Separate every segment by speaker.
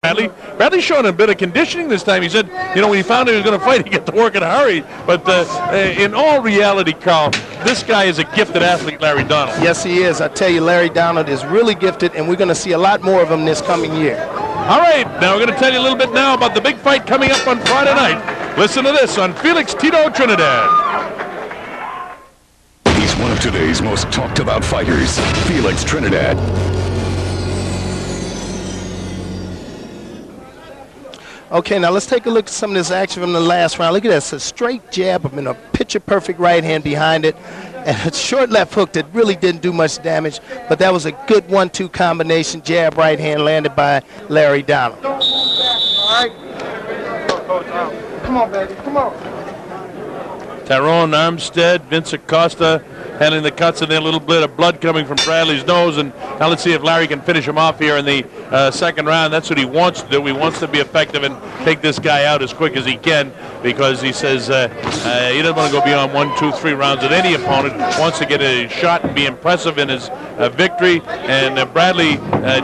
Speaker 1: Bradley's showing a bit of conditioning this time. He said, you know, when he found out he was going to fight, he got to work in a hurry. But in all reality, Carl, this guy is a gifted athlete, Larry Donald.
Speaker 2: Yes, he is. I tell you, Larry Donald is really gifted, and we're going to see a lot more of him this coming year.
Speaker 1: All right, now we're going to tell you a little bit now about the big fight coming up on Friday night. Listen to this on Felix Tito Trinidad.
Speaker 3: He's one of today's most talked about fighters, Felix Trinidad.
Speaker 2: Okay, now let's take a look at some of this action from the last round. Look at this, a straight jab and a picture-perfect right hand behind it, and a short left hook that really didn't do much damage, but that was a good 1-2 combination, jab, right hand landed by Larry Donald.
Speaker 4: All right. Come on, baby, come on.
Speaker 1: Tyrone Armstead, Vince Acosta handling the cuts, and then a little bit of blood coming from Bradley's nose. And now let's see if Larry can finish him off here in the second round. That's what he wants to do. He wants to be effective and take this guy out as quick as he can, because he says he doesn't want to go beyond 1, 2, 3 rounds with any opponent. Wants to get a shot and be impressive in his victory. And Bradley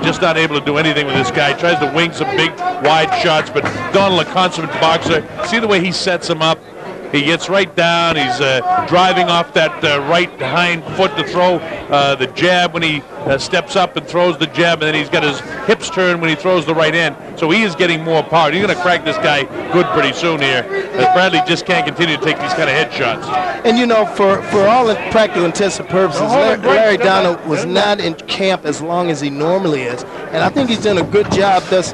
Speaker 1: just not able to do anything with this guy. Tries to wing some big, wide shots, but Donald, a consummate boxer. See the way he sets him up? He gets right down. He's driving off that right hind foot to throw the jab when he steps up and throws the jab, and then he's got his hips turned when he throws the right hand. So he is getting more power. You're going to crack this guy good pretty soon here, as Bradley just can't continue to take these kind of head shots.
Speaker 2: And you know, for all practical intents and purposes, Larry Donald was not in camp as long as he normally is, and I think he's done a good job thus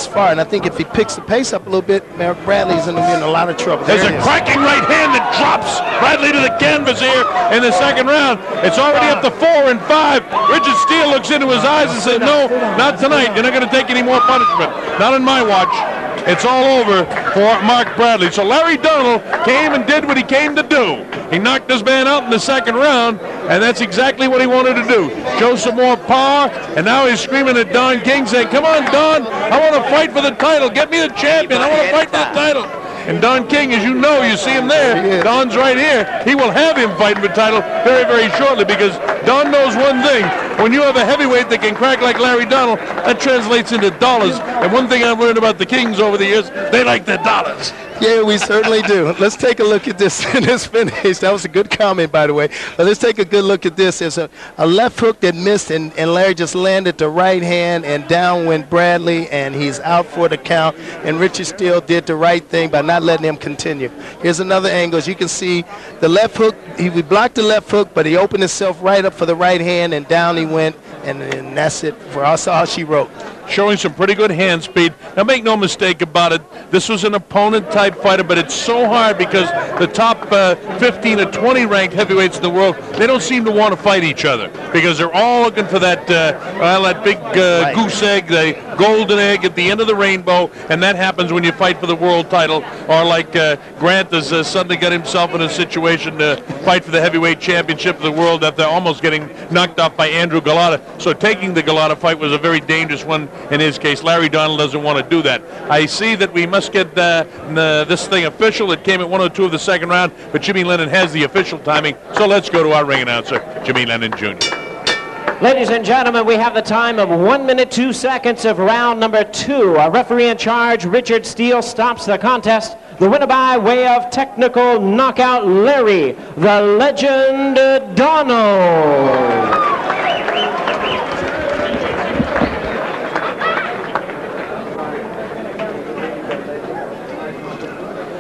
Speaker 2: far. And I think if he picks the pace up a little bit, Bradley's going to be in a lot of trouble.
Speaker 1: There's a cracking right hand that drops Bradley to the canvas here in the second round. It's already up to 4 and 5. Richard Steele looks into his eyes and says, no, not tonight. You're not going to take any more punishment. Not on my watch. It's all over for Mark Bradley. So Larry Donald came and did what he came to do. He knocked this man out in the second round, and that's exactly what he wanted to do. Show some more power, and now he's screaming at Don King saying, come on, Don, I want to fight for the title. Get me the champion. I want to fight for the title. And Don King, as you know, you see him there. Don's right here. He will have him fighting for the title very, very shortly, because Don knows one thing. When you have a heavyweight that can crack like Larry Donald, that translates into dollars. And one thing I've learned about the Kings over the years, they like their dollars.
Speaker 2: Yeah, we certainly do. Let's take a look at this finish. That was a good comment, by the way. But let's take a good look at this. There's a left hook that missed, and Larry just landed the right hand, and down went Bradley, and he's out for the count. And Richard Steele did the right thing by not letting him continue. Here's another angle. As you can see, the left hook, he blocked the left hook, but he opened himself right up for the right hand, and down he went. And that's it for us, all she wrote.
Speaker 1: Showing some pretty good hand speed. Now, make no mistake about it, this was an opponent-type fighter, but it's so hard because the top 15 or 20 ranked heavyweights in the world, they don't seem to want to fight each other, because they're all looking for that big goose egg, the golden egg at the end of the rainbow, and that happens when you fight for the world title, or like Grant has suddenly got himself in a situation to fight for the heavyweight championship of the world after almost getting knocked off by Andrew Galata. So taking the Galata fight was a very dangerous one in his case. Larry Donald doesn't want to do that. I see that we must get this thing official. It came at 1:02 of the second round, but Jimmy Lennon has the official timing. So let's go to our ring announcer, Jimmy Lennon Jr.
Speaker 5: Ladies and gentlemen, we have the time of 1 minute 2 seconds of round number 2. Our referee in charge, Richard Steele, stops the contest. The winner by way of technical knockout, Larry, the Legend Donald.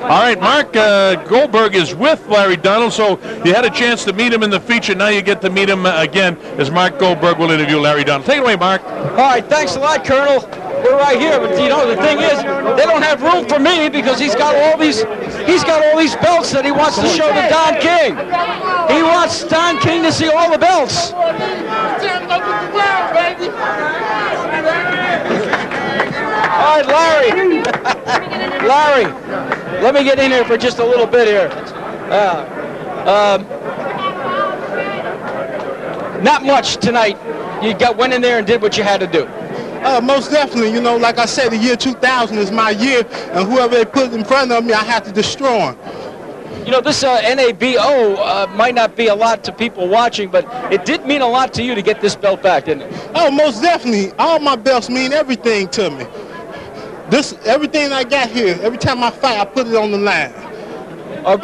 Speaker 1: All right, Mark Goldberg is with Larry Donald, so you had a chance to meet him in the feature. Now you get to meet him again as Mark Goldberg will interview Larry Donald. Take it away, Mark.
Speaker 6: All right, thanks a lot, Colonel. We're right here, but you know the thing is, they don't have room for me because he's got all these belts that he wants to show to Don King. He wants Don King to see all the belts. All right, Larry. Larry, let me get in here for just a little bit here. Not much tonight. You went in there and did what you had to do.
Speaker 4: Most definitely. You know, like I said, the year 2000 is my year, and whoever they put in front of me, I have to destroy him.
Speaker 6: You know, this NABO might not be a lot to people watching, but it did mean a lot to you to get this belt back, didn't it?
Speaker 4: Oh, most definitely. All my belts mean everything to me. everything I got here, every time I fight, I put it on the line.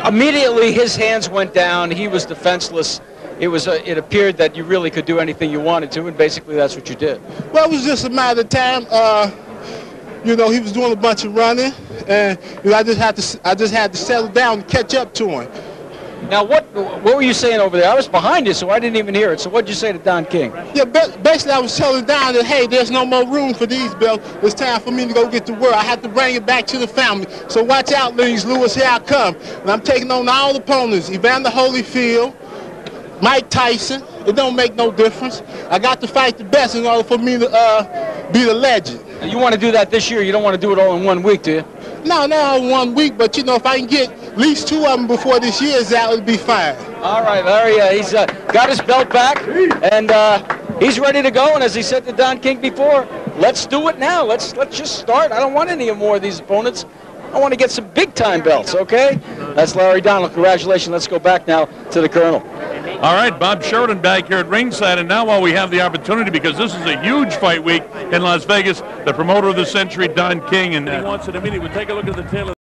Speaker 6: Immediately, his hands went down. He was defenseless. It appeared that you really could do anything you wanted to, and basically that's what you did.
Speaker 4: Well, it was just a matter of time. You know, he was doing a bunch of running, and you know, I just had to settle down and catch up to him.
Speaker 6: Now, what were you saying over there? I was behind you, so I didn't even hear it. So what did you say to Don King?
Speaker 4: Yeah, basically I was telling Don that, hey, there's no more room for these belts. It's time for me to go get to work. I have to bring it back to the family. So watch out, Lennox Lewis, here I come. And I'm taking on all the opponents, Evander Holyfield, Mike Tyson. It don't make no difference. I got to fight the best in order for me to be the legend.
Speaker 6: You want to do that this year? You don't want to do it all in 1 week, do you?
Speaker 4: No, not 1 week, but you know, if I can get at least 2 of them before this year's out, it'll be fine.
Speaker 6: All right, Larry, he's got his belt back, and he's ready to go. And as he said to Don King before, let's do it now. Let's just start. I don't want any more of these opponents. I want to get some big-time belts, okay? That's Larry Donald. Congratulations. Let's go back now to the Colonel.
Speaker 1: All right, Bob Sheridan back here at ringside, and now while we have the opportunity, because this is a huge fight week in Las Vegas, the promoter of the century, Don King, and he wants it immediately. We'll take a look at the tail of